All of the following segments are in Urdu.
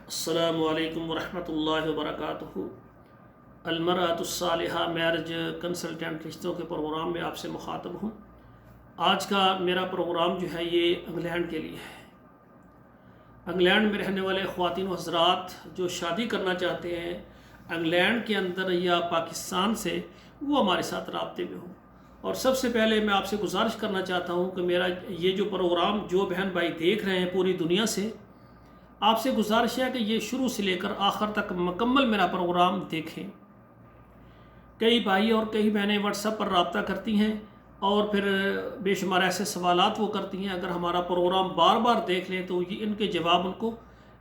السلام علیکم ورحمۃ اللہ وبرکاتہ۔ المرأۃ الصالحہ میرج کنسلٹنٹ رشتوں کے پروگرام میں آپ سے مخاطب ہوں۔ آج کا میرا پروگرام جو ہے یہ انگلینڈ کے لیے ہے۔ انگلینڈ میں رہنے والے خواتین و حضرات جو شادی کرنا چاہتے ہیں انگلینڈ کے اندر یا پاکستان سے، وہ ہمارے ساتھ رابطے میں ہوں۔ اور سب سے پہلے میں آپ سے گزارش کرنا چاہتا ہوں کہ میرا یہ جو پروگرام جو بہن بھائی دیکھ رہے ہیں پوری دنیا سے، آپ سے گزارش ہے کہ یہ شروع سے لے کر آخر تک مکمل میرا پروگرام دیکھیں۔ کئی بھائی اور کئی بہنیں واٹس ایپ پر رابطہ کرتی ہیں اور پھر بے شمار ایسے سوالات وہ کرتی ہیں، اگر ہمارا پروگرام بار بار دیکھ لیں تو ان کے جواب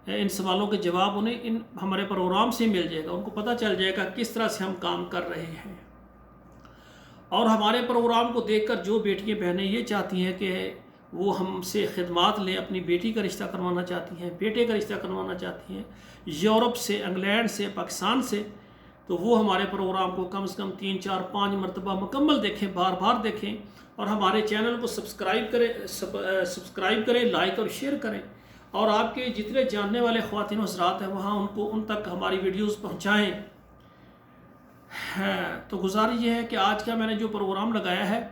ان سوالوں کے جواب انہیں ہمارے پروگرام سے مل جائے گا، ان کو پتہ چل جائے گا کس طرح سے ہم کام کر رہے ہیں۔ اور ہمارے پروگرام کو دیکھ کر جو بیٹیاں بہنیں یہ چاہتی ہیں کہ وہ ہم سے خدمات لیں، اپنی بیٹی کا رشتہ کروانا چاہتی ہیں، بیٹے کا رشتہ کروانا چاہتی ہیں یورپ سے، انگلینڈ سے، پاکستان سے، تو وہ ہمارے پروگرام کو کم سے کم 3 4 5 مرتبہ مکمل دیکھیں، بار بار دیکھیں، اور ہمارے چینل کو سبسکرائب کریں، لائک اور شیئر کریں، اور آپ کے جتنے جاننے والے خواتین و حضرات ہیں وہاں ان تک ہماری ویڈیوز پہنچائیں۔ تو گزارش یہ ہے کہ آج کا میں نے جو پروگرام لگایا ہے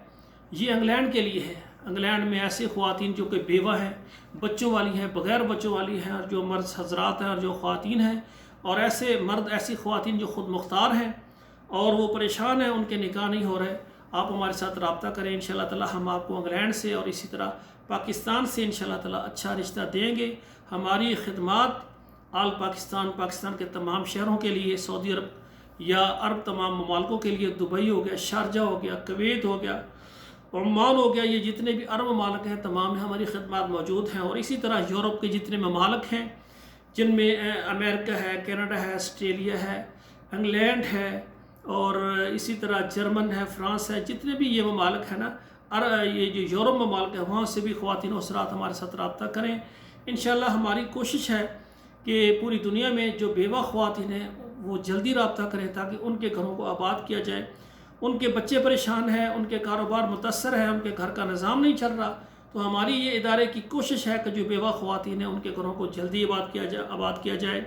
یہ انگلینڈ کے لیے ہے۔ انگلینڈ میں ایسی خواتین جو کہ بیوہ ہیں، بچوں والی ہیں، بغیر بچوں والی ہیں، اور جو مرد حضرات ہیں اور جو خواتین ہیں، اور ایسے مرد ایسی خواتین جو خود مختار ہیں اور وہ پریشان ہیں، ان کے نکاح نہیں ہو رہے، آپ ہمارے ساتھ رابطہ کریں۔ انشاءاللہ تعالی ہم آپ کو انگلینڈ سے اور اسی طرح پاکستان سے انشاءاللہ تعالی اچھا رشتہ دیں گے۔ ہماری خدمات آل پاکستان کے تمام شہروں کے لیے، سعودی عرب یا عرب تمام ممالکوں کے لیے، دبئی ہو گیا، شارجہ ہو گیا، کویت ہو گیا، عمان ہو گیا، یہ جتنے بھی عرب ممالک ہیں تمام میں ہماری خدمات موجود ہیں۔ اور اسی طرح یورپ کے جتنے ممالک ہیں جن میں امریکہ ہے، کینیڈا ہے، آسٹریلیا ہے، انگلینڈ ہے، اور اسی طرح جرمن ہے، فرانس ہے، جتنے بھی یہ ممالک ہیں نا، یہ جو یورپ ممالک ہیں وہاں سے بھی خواتین و حضرات ہمارے ساتھ رابطہ کریں۔ انشاءاللہ ہماری کوشش ہے کہ پوری دنیا میں جو بیوہ خواتین ہیں وہ جلدی رابطہ کریں تاکہ ان کے گھروں کو آباد کیا جائے۔ ان کے بچے پریشان ہیں، ان کے کاروبار متاثر ہے، ان کے گھر کا نظام نہیں چل رہا، تو ہماری یہ ادارے کی کوشش ہے کہ جو بیوہ خواتین ہیں ان کے گھروں کو جلدی آباد کیا جائے۔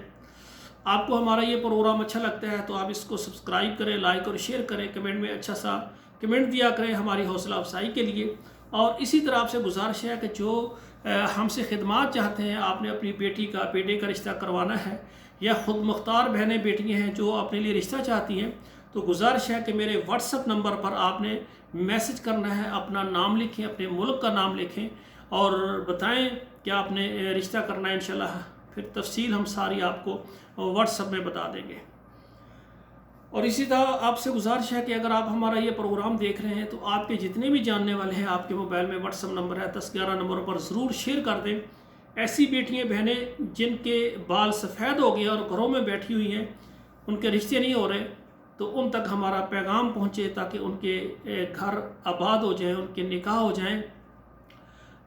آپ کو ہمارا یہ پروگرام اچھا لگتا ہے تو آپ اس کو سبسکرائب کریں، لائک اور شیئر کریں، کمنٹ میں اچھا سا کمنٹ دیا کریں ہماری حوصلہ افزائی کے لیے۔ اور اسی طرح آپ سے گزارش ہے کہ جو ہم سے خدمات چاہتے ہیں، آپ نے اپنی بیٹی کا بیٹے کا رشتہ کروانا ہے، یا خود مختار بہنیں بیٹیاں ہیں جو اپنے لیے رشتہ چاہتی ہیں، تو گزارش ہے کہ میرے واٹس ایپ نمبر پر آپ نے میسج کرنا ہے، اپنا نام لکھیں، اپنے ملک کا نام لکھیں اور بتائیں کہ آپ نے رشتہ کرنا ہے۔ انشاءاللہ پھر تفصیل ہم ساری آپ کو واٹس ایپ میں بتا دیں گے۔ اور اسی طرح آپ سے گزارش ہے کہ اگر آپ ہمارا یہ پروگرام دیکھ رہے ہیں تو آپ کے جتنے بھی جاننے والے ہیں، آپ کے موبائل میں واٹس ایپ نمبر ہے 10 11 نمبر پر ضرور شیئر کر دیں۔ ایسی بیٹیاں بہنیں جن کے بال سفید ہو گئے اور گھروں میں بیٹھی ہوئی ہیں، ان کے رشتے نہیں ہو رہے، تو ان تک ہمارا پیغام پہنچے تاکہ ان کے گھر آباد ہو جائیں، ان کے نکاح ہو جائیں۔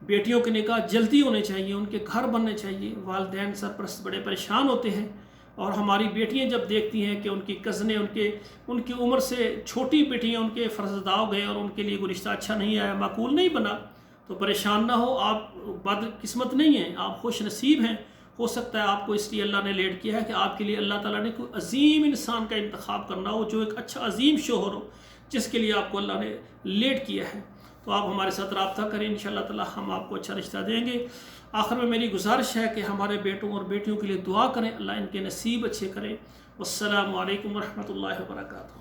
بیٹیوں کے نکاح جلدی ہونے چاہیے، ان کے گھر بننے چاہیے۔ والدین سرپرست بڑے پریشان ہوتے ہیں، اور ہماری بیٹیاں جب دیکھتی ہیں کہ ان کی کزنیں ان کی عمر سے چھوٹی بیٹیاں ان کے فرزندہ ہو گئے اور ان کے لیے کوئی رشتہ اچھا نہیں آیا، معقول نہیں بنا، تو پریشان نہ ہو، آپ بد قسمت نہیں ہیں، آپ خوش نصیب ہیں۔ ہو سکتا ہے آپ کو اس لیے اللہ نے لیٹ کیا ہے کہ آپ کے لیے اللہ تعالیٰ نے کوئی عظیم انسان کا انتخاب کرنا ہو، جو ایک اچھا عظیم شوہر ہو، جس کے لیے آپ کو اللہ نے لیٹ کیا ہے۔ تو آپ ہمارے ساتھ رابطہ کریں، انشاءاللہ تعالیٰ ہم آپ کو اچھا رشتہ دیں گے۔ آخر میں میری گزارش ہے کہ ہمارے بیٹوں اور بیٹیوں کے لیے دعا کریں، اللہ ان کے نصیب اچھے کریں۔ والسلام علیکم ورحمۃ اللہ وبرکاتہ۔